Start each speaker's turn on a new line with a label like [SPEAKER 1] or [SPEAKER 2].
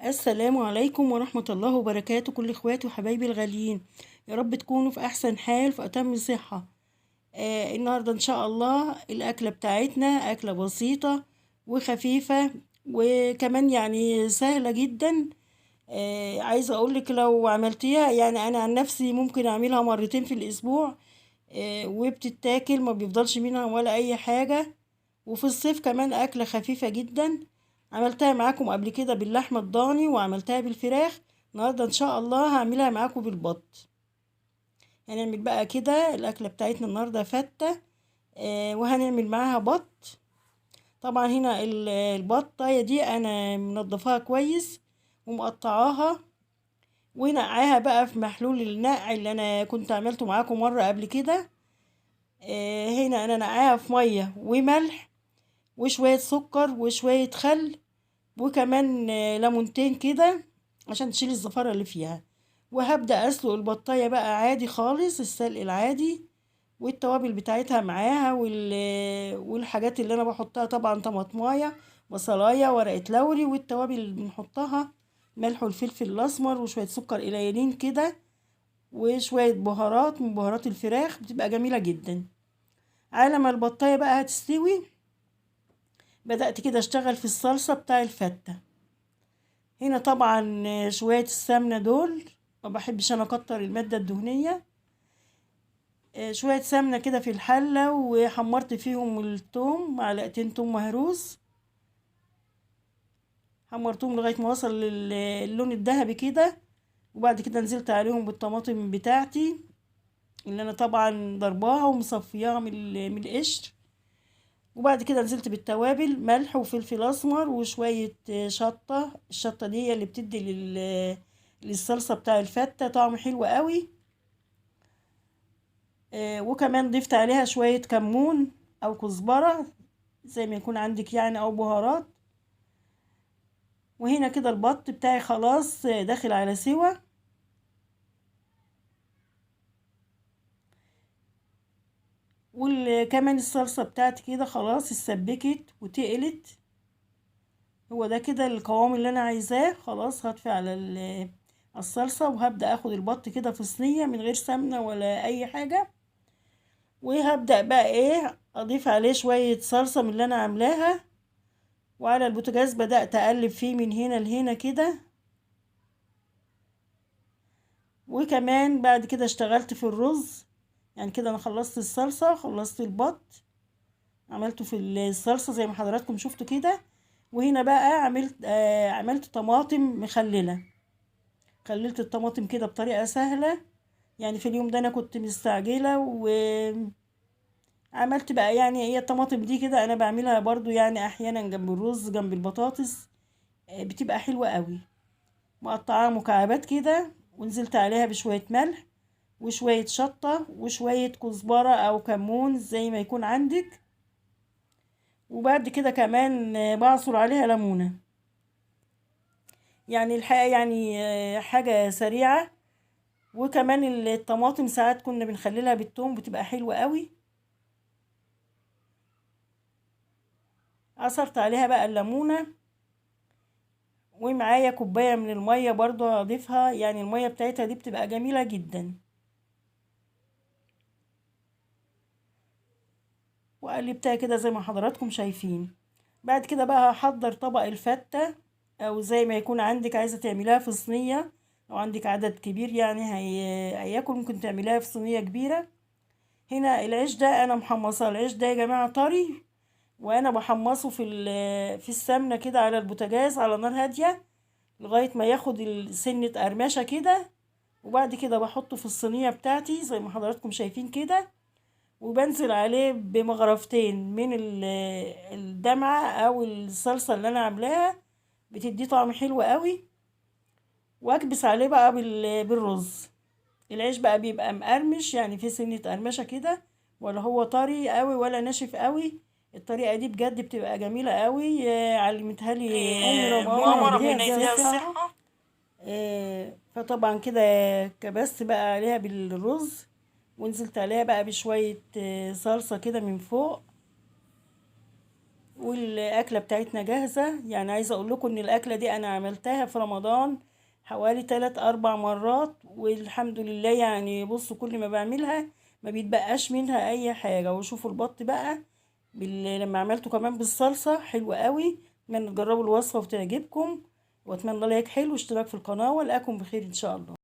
[SPEAKER 1] السلام عليكم ورحمة الله وبركاته، كل اخواتي وحبايبي الغاليين. يا رب تكونوا في احسن حال في اتم صحة. النهاردة ان شاء الله الاكلة بتاعتنا اكلة بسيطة وخفيفة، وكمان يعني سهلة جدا. عايزة اقولك لو عملتيها، يعني انا عن نفسي ممكن اعملها مرتين في الاسبوع. وبتتاكل ما بيفضلش منها ولا اي حاجة. وفي الصيف كمان أكلة خفيفة جدا. عملتها معاكم قبل كده باللحمة الضاني وعملتها بالفراخ. النهاردة إن شاء الله هعملها معاكم بالبط. هنعمل بقى كده الأكلة بتاعتنا النهاردة فتة. وهنعمل معاها بط. طبعا هنا البطاية دي أنا منضفاها كويس ومقطعاها ونقعاها بقى في محلول النقع اللي أنا كنت عملته معاكم مرة قبل كده. هنا أنا نقعاها في مية وملح وشوية سكر وشوية خل، وكمان ليمونتين كده عشان تشيل الزفارة اللي فيها. وهبدأ أسلق البطاية بقى عادي خالص، السلق العادي، والتوابل بتاعتها معاها والحاجات اللي أنا بحطها طبعا طماطماية، بصلاية، ورقة لوري، والتوابل اللي بنحطها ملح والفلفل الأسمر وشوية سكر قليلين كده، وشوية بهارات من بهارات الفراخ بتبقى جميلة جدا. على ما البطاية بقى هتستوي بدأت كده اشتغل في الصلصة بتاع الفتة. هنا طبعا شوية السمنة دول، ما بحبش انا اكتر المادة الدهنية. شوية سمنة كده في الحلة، وحمرت فيهم التوم، معلقتين توم مهروس، حمرتهم لغاية ما وصل اللون الذهبي كده. وبعد كده نزلت عليهم بالطماطم بتاعتي اللي انا طبعا ضرباها ومصفياها من القشر. وبعد كده نزلت بالتوابل، ملح وفلفل اسمر وشوية شطة. الشطة دي هي اللي بتدي للصلصة بتاع الفتة طعم حلو قوي. وكمان ضفت عليها شوية كمون او كزبرة زي ما يكون عندك يعني، او بهارات. وهنا كده البط بتاعي خلاص داخل على سوا. وكمان الصلصة بتاعتي كده خلاص اتسبكت وتقلت. هو ده كده القوام اللي انا عايزاه. خلاص هطفي على الصلصة، وهبدأ اخد البط كده في صينية من غير سمنة ولا اي حاجة. وهبدأ بقى ايه اضيف عليه شوية صلصة من اللي انا عاملاها. وعلى البوتاجاز بدأت اقلب فيه من هنا لهنا كده. وكمان بعد كده اشتغلت في الرز. يعني كده انا خلصت الصلصة، خلصت البط، عملته في الصلصة زي ما حضراتكم شفتوا كده. وهنا بقى عملت طماطم مخللة. خللت الطماطم كده بطريقة سهلة. يعني في اليوم ده انا كنت مستعجلة وعملت بقى، يعني هي الطماطم دي كده انا بعملها برضو يعني احيانا جنب الرز جنب البطاطس. بتبقى حلوة قوي. مقطعاها مكعبات كده، ونزلت عليها بشوية ملح وشوية شطة وشوية كزبرة أو كمون زي ما يكون عندك. وبعد كده كمان بعصر عليها ليمونة. يعني الحقيقة يعني حاجة سريعة. وكمان الطماطم ساعات كنا بنخللها بالثوم بتبقى حلوة قوي. عصرت عليها بقى الليمونة. ومعايا كوباية من المية برضو هضيفها، يعني المية بتاعتها دي بتبقى جميلة جدا. وقلبتها كده زي ما حضراتكم شايفين. بعد كده بقى هحضر طبق الفتة، او زي ما يكون عندك عايزة تعمليها في صينية. لو عندك عدد كبير يعني هياكل ممكن تعمليها في صينية كبيرة. هنا العيش ده انا محمصه، العيش ده يا جماعة طري. وانا بحمصه في السمنة كده على البوتاجاز على نار هادية لغاية ما ياخد سنة قرمشة كده. وبعد كده بحطه في الصينية بتاعتي زي ما حضراتكم شايفين كده. وبنزل عليه بمغرفتين من الدمعة او الصلصة اللي انا عاملاها، بتدي طعم حلو قوي. واكبس عليه بقى بالرز. العيش بقى بيبقى مقرمش، يعني في سنة قرمشة كده، ولا هو طري قوي ولا ناشف قوي. الطريقة دي بجد بتبقى جميلة قوي. علمتها لي أمي ربنا يديها الصحة. فطبعا كده كبست بقى عليها بالرز. ونزلت عليها بقى بشوية صلصة كده من فوق. والاكله بتاعتنا جاهزه. يعني عايزه اقول لكم ان الاكله دي انا عملتها في رمضان حوالي 3 4 مرات، والحمد لله. يعني بصوا كل ما بعملها ما بيتبقاش منها اي حاجه. وشوفوا البط بقى لما عملته كمان بالصلصه حلوه قوي. اتمنى تجربوا الوصفه وتعجبكم، واتمنى لايك حلو واشتراك في القناه، والقاكم بخير ان شاء الله.